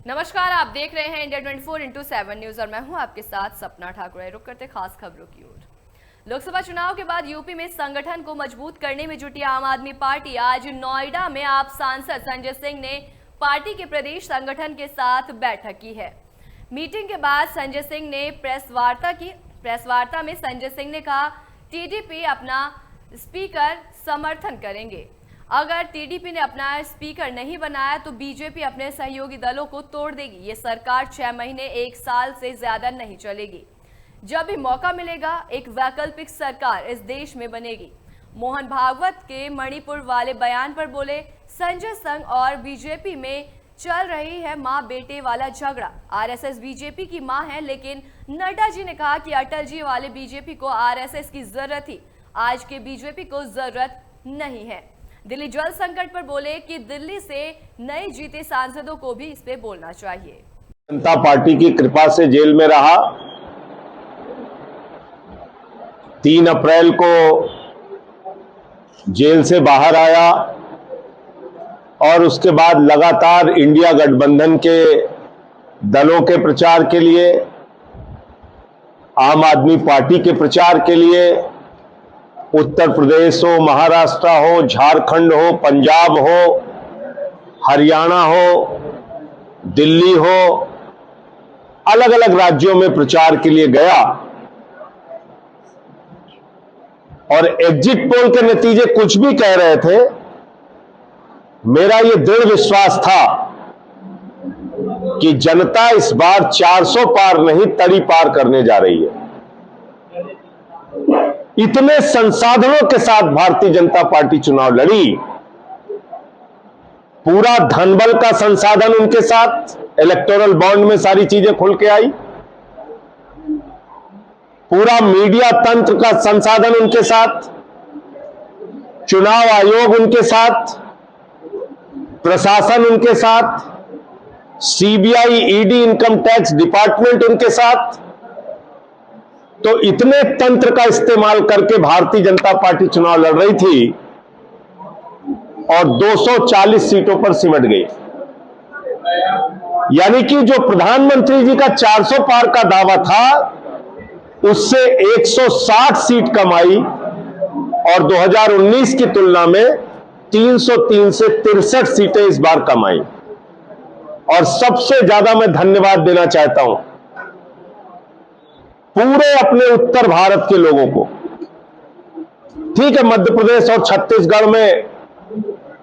नमस्कार, आप देख रहे हैं इंडिया 24/7 न्यूज और मैं हूं आपके साथ सपना ठाकुर। रुक करते खास खबरों की ओर। लोकसभा चुनाव के बाद यूपी में संगठन को मजबूत करने में जुटी आम आदमी पार्टी आज नोएडा में आप सांसद संजय सिंह ने पार्टी के प्रदेश संगठन के साथ बैठक की है। मीटिंग के बाद संजय सिंह ने प्रेस वार्ता में संजय सिंह ने कहा, टीडीपी अपना स्पीकर समर्थन करेंगे। अगर टीडीपी ने अपना स्पीकर नहीं बनाया तो बीजेपी अपने सहयोगी दलों को तोड़ देगी। ये सरकार 6 महीने 1 साल से ज्यादा नहीं चलेगी। जब भी मौका मिलेगा एक वैकल्पिक सरकार इस देश में बनेगी। मोहन भागवत के मणिपुर वाले बयान पर बोले संजय सिंह, और बीजेपी में चल रही है माँ बेटे वाला झगड़ा। आरएसएस बीजेपी की माँ है, लेकिन नड्डा जी ने कहा कि अटल जी वाले बीजेपी को आरएसएस की जरूरत थी, आज के बीजेपी को जरूरत नहीं है। दिल्ली जल संकट पर बोले कि दिल्ली से नए जीते सांसदों को भी इस पे बोलना चाहिए। जनता पार्टी की कृपा से जेल में रहा। 3 अप्रैल को जेल से बाहर आया और उसके बाद लगातार इंडिया गठबंधन के दलों के प्रचार के लिए, आम आदमी पार्टी के प्रचार के लिए उत्तर प्रदेश हो, महाराष्ट्र हो, झारखंड हो, पंजाब हो, हरियाणा हो, दिल्ली हो, अलग अलग राज्यों में प्रचार के लिए गया और एग्जिट पोल के नतीजे कुछ भी कह रहे थे। मेरा यह दृढ़ विश्वास था कि जनता इस बार 400 पार नहीं, तड़ी पार करने जा रही है। इतने संसाधनों के साथ भारतीय जनता पार्टी चुनाव लड़ी। पूरा धनबल का संसाधन उनके साथ, इलेक्टोरल बॉन्ड में सारी चीजें खुल के आई। पूरा मीडिया तंत्र का संसाधन उनके साथ, चुनाव आयोग उनके साथ, प्रशासन उनके साथ, CBI, ED, income tax department उनके साथ। तो इतने तंत्र का इस्तेमाल करके भारतीय जनता पार्टी चुनाव लड़ रही थी और 240 सीटों पर सिमट गई। यानी कि जो प्रधानमंत्री जी का 400 पार का दावा था, उससे 160 सीट कमाई और 2019 की तुलना में 303 से 63 सीटें इस बार कमाई। और सबसे ज्यादा मैं धन्यवाद देना चाहता हूं पूरे अपने उत्तर भारत के लोगों को। ठीक है, मध्य प्रदेश और छत्तीसगढ़ में,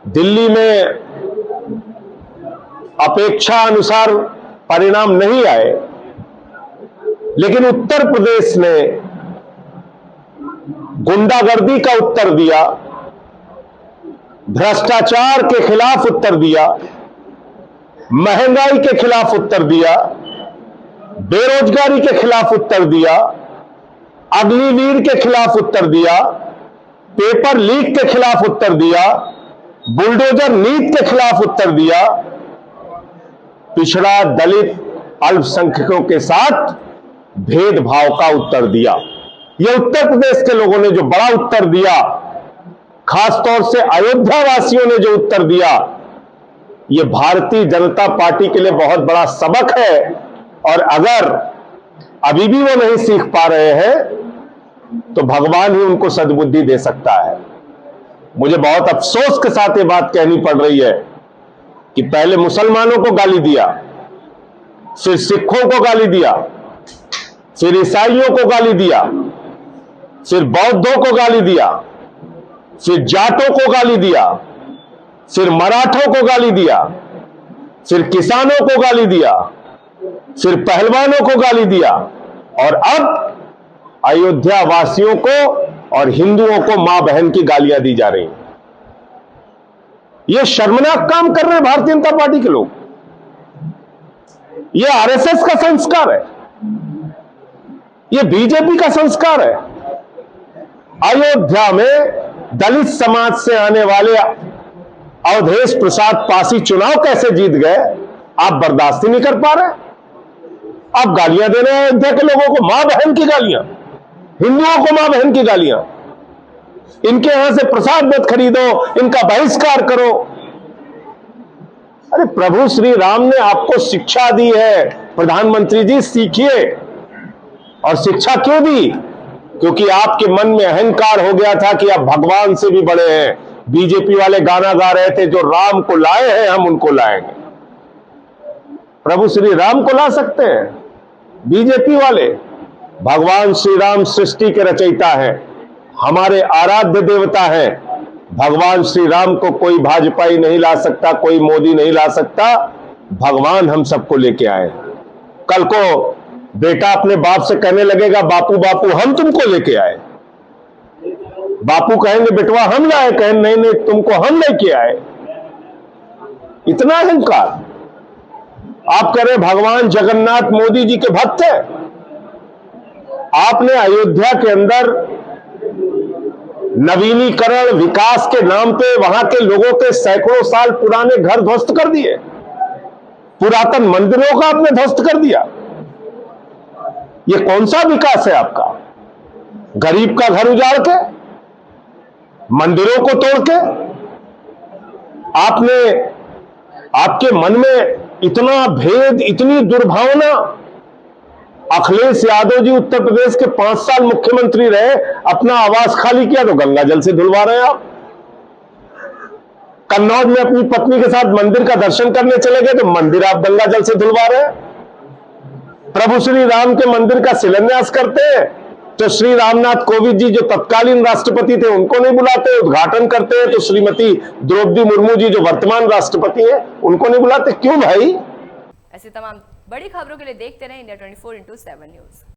दिल्ली में अपेक्षा अनुसार परिणाम नहीं आए, लेकिन उत्तर प्रदेश ने गुंडागर्दी का उत्तर दिया, भ्रष्टाचार के खिलाफ उत्तर दिया, महंगाई के खिलाफ उत्तर दिया, बेरोजगारी के खिलाफ उत्तर दिया, अग्निवीर के खिलाफ उत्तर दिया, पेपर लीक के खिलाफ उत्तर दिया, बुलडोजर नीति के खिलाफ उत्तर दिया, पिछड़ा, दलित, अल्पसंख्यकों के साथ भेदभाव का उत्तर दिया। यह उत्तर प्रदेश के लोगों ने जो बड़ा उत्तर दिया, खासतौर से अयोध्या वासियों ने जो उत्तर दिया, यह भारतीय जनता पार्टी के लिए बहुत बड़ा सबक है। और अगर अभी भी वो नहीं सीख पा रहे हैं तो भगवान ही उनको सद्बुद्धि दे सकता है। मुझे बहुत अफसोस के साथ ये बात कहनी पड़ रही है कि पहले मुसलमानों को गाली दिया, फिर सिखों को गाली दिया, फिर ईसाइयों को गाली दिया, फिर बौद्धों को गाली दिया, फिर जाटों को गाली दिया, फिर मराठों को गाली दिया, फिर किसानों को गाली दिया, फिर पहलवानों को गाली दिया, और अब अयोध्या वासियों को और हिंदुओं को मां बहन की गालियां दी जा रही हैं। यह शर्मनाक काम कर रहे हैं भारतीय जनता पार्टी के लोग। यह आरएसएस का संस्कार है, यह बीजेपी का संस्कार है। अयोध्या में दलित समाज से आने वाले अवधेश प्रसाद पासी चुनाव कैसे जीत गए, आप बर्दाश्त ही नहीं कर पा रहे। आप गालियां दे रहे हैं अयोध्या के लोगों को, मां बहन की गालियां, हिंदुओं को मां बहन की गालियां। इनके यहां से प्रसाद मत खरीदो, इनका बहिष्कार करो। अरे प्रभु श्री राम ने आपको शिक्षा दी है, प्रधानमंत्री जी सीखिए। और शिक्षा क्यों दी? क्योंकि आपके मन में अहंकार हो गया था कि आप भगवान से भी बड़े हैं। बीजेपी वाले गाना गा रहे थे, जो राम को लाए हैं हम उनको लाएंगे। प्रभु श्री राम को ला सकते हैं बीजेपी वाले? भगवान श्री राम सृष्टि के रचयिता है, हमारे आराध्य देवता है। भगवान श्री राम को कोई भाजपाई नहीं ला सकता, कोई मोदी नहीं ला सकता। भगवान हम सबको लेके आए। कल को बेटा अपने बाप से कहने लगेगा, बापू बापू हम तुमको लेके आए। बापू कहेंगे बेटवा हम लाए, कहें नहीं नहीं तुमको हम लेके आए। इतना अहंकार। आप कह रहे भगवान जगन्नाथ मोदी जी के भक्त हैं। आपने अयोध्या के अंदर नवीनीकरण विकास के नाम पे वहां के लोगों के सैकड़ों साल पुराने घर ध्वस्त कर दिए, पुरातन मंदिरों का आपने ध्वस्त कर दिया। ये कौन सा विकास है आपका? गरीब का घर उजाड़ के, मंदिरों को तोड़ के। आपके मन में इतना भेद, इतनी दुर्भावना। अखिलेश यादव जी उत्तर प्रदेश के 5 साल मुख्यमंत्री रहे, अपना आवास खाली किया तो गंगा जल से धुलवा रहे हैं आप। कन्नौज में अपनी पत्नी के साथ मंदिर का दर्शन करने चले गए तो मंदिर आप गंगा जल से धुलवा रहे हैं। प्रभु श्री राम के मंदिर का शिलान्यास करते हैं तो श्री रामनाथ कोविंद जी जो तत्कालीन राष्ट्रपति थे उनको नहीं बुलाते। उद्घाटन करते हैं तो श्रीमती द्रौपदी मुर्मू जी जो वर्तमान राष्ट्रपति हैं उनको नहीं बुलाते। क्यों भाई? ऐसी तमाम बड़ी खबरों के लिए देखते रहें इंडिया 24/7 न्यूज।